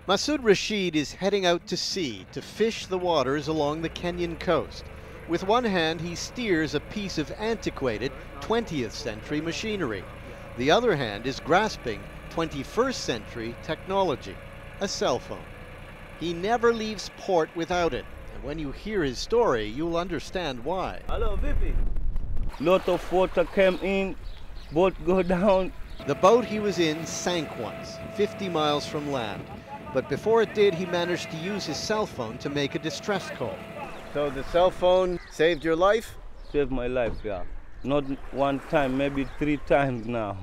Masood Rashid is heading out to sea to fish the waters along the Kenyan coast. With one hand, he steers a piece of antiquated 20th century machinery. The other hand is grasping 21st century technology, a cell phone. He never leaves port without it, and when you hear his story, you'll understand why. Hello, Vipi. Lot of water came in, boat go down. The boat he was in sank once, 50 miles from land. But before it did, he managed to use his cell phone to make a distress call. So the cell phone saved your life? Saved my life, yeah. Not one time, maybe 3 times now.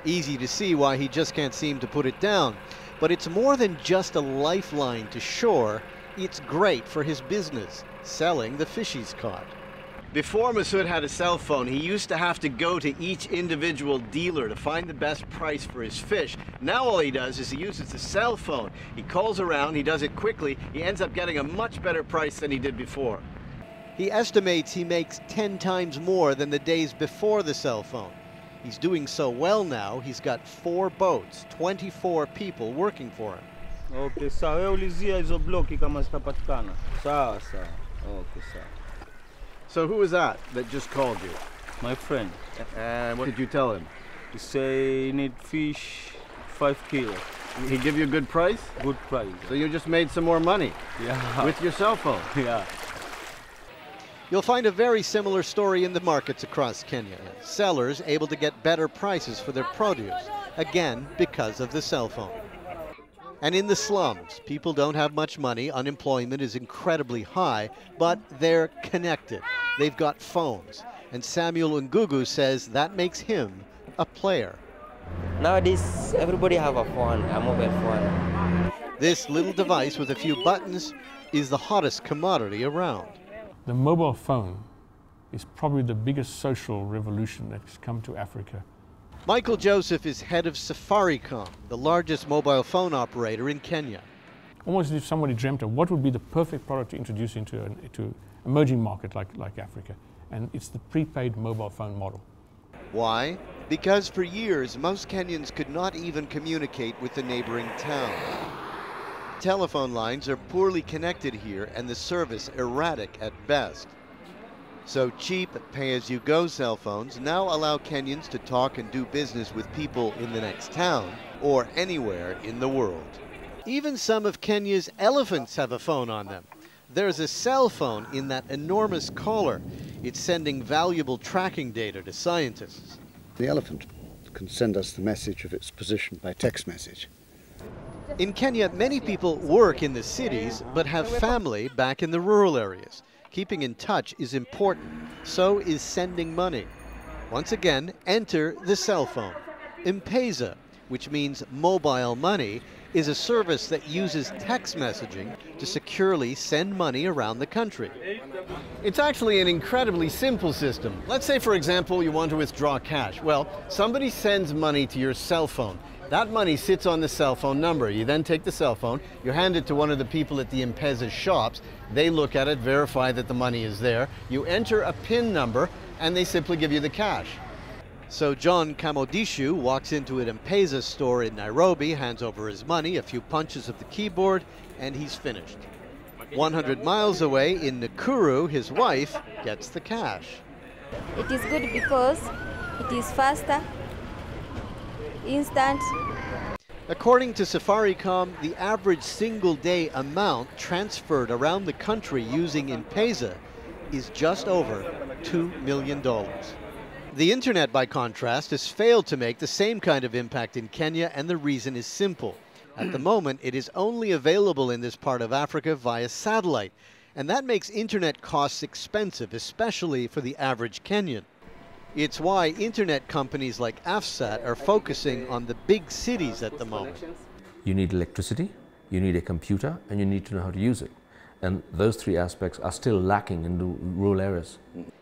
Easy to see why he just can't seem to put it down. But it's more than just a lifeline to shore. It's great for his business, selling the fish he's caught. Before Masood had a cell phone, he used to have to go to each individual dealer to find the best price for his fish. Now all he does is he uses the cell phone. He calls around, he does it quickly, he ends up getting a much better price than he did before. He estimates he makes 10 times more than the days before the cell phone. He's doing so well now, he's got 4 boats, 24 people working for him. Okay, sawa. Wewe ulizia hizo bloki kama zitapatikana. Sawa, sawa. Okay, sawa. So who was that just called you? My friend. And what did you tell him? He say he need fish 5 kilos. He give you a good price? Good price. So you just made some more money? Yeah. With your cell phone? Yeah. You'll find a very similar story in the markets across Kenya. Sellers able to get better prices for their produce, again because of the cell phone. And in the slums, people don't have much money, unemployment is incredibly high, but they're connected. They've got phones. And Samuel Ngugu says that makes him a player. Nowadays, everybody have a phone, a mobile phone. This little device with a few buttons is the hottest commodity around. The mobile phone is probably the biggest social revolution that's come to Africa. Michael Joseph is head of Safaricom, the largest mobile phone operator in Kenya. Almost as if somebody dreamt of what would be the perfect product to introduce into an emerging market like Africa. And it's the prepaid mobile phone model. Why? Because for years, most Kenyans could not even communicate with the neighboring town. Telephone lines are poorly connected here and the service erratic at best. So cheap pay-as-you-go cell phones now allow Kenyans to talk and do business with people in the next town or anywhere in the world. Even some of Kenya's elephants have a phone on them. There's a cell phone in that enormous collar. It's sending valuable tracking data to scientists. The elephant can send us the message of its position by text message. In Kenya, many people work in the cities but have family back in the rural areas. Keeping in touch is important, so is sending money. Once again, enter the cell phone. M-Pesa, which means mobile money, is a service that uses text messaging to securely send money around the country. It's actually an incredibly simple system. Let's say, for example, you want to withdraw cash. Well, somebody sends money to your cell phone. That money sits on the cell phone number. You then take the cell phone, you hand it to one of the people at the M-Pesa shops. They look at it, verify that the money is there. You enter a PIN number, and they simply give you the cash. So John Kamodishu walks into an M-Pesa store in Nairobi, hands over his money, a few punches of the keyboard, and he's finished. 100 miles away in Nakuru, his wife gets the cash. It is good because it is faster, instant. According to Safaricom, the average single-day amount transferred around the country using M-Pesa is just over $2 million. The internet, by contrast, has failed to make the same kind of impact in Kenya, and the reason is simple. At the moment, it is only available in this part of Africa via satellite, and that makes internet costs expensive, especially for the average Kenyan. It's why internet companies like Afsat are focusing on the big cities at the moment. You need electricity, you need a computer, and you need to know how to use it. And those 3 aspects are still lacking in the rural areas.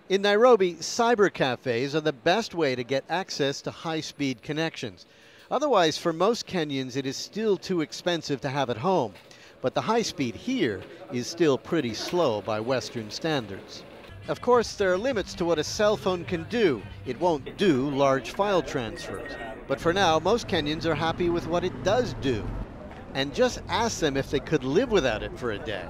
In Nairobi, cyber cafes are the best way to get access to high-speed connections. Otherwise, for most Kenyans, it is still too expensive to have at home. But the high speed here is still pretty slow by Western standards. Of course, there are limits to what a cell phone can do. It won't do large file transfers. But for now, most Kenyans are happy with what it does do. and just asked them if they could live without it for a day.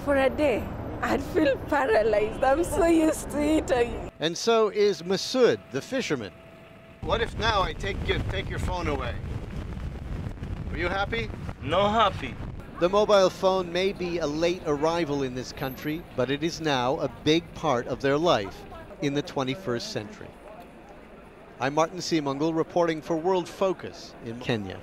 For a day, I'd feel paralyzed. I'm so used to it. And so is Masood, the fisherman. What if now I take your phone away? Are you happy? No happy. The mobile phone may be a late arrival in this country, but it is now a big part of their life in the 21st century. I'm Martin Seemungal reporting for World Focus in Kenya.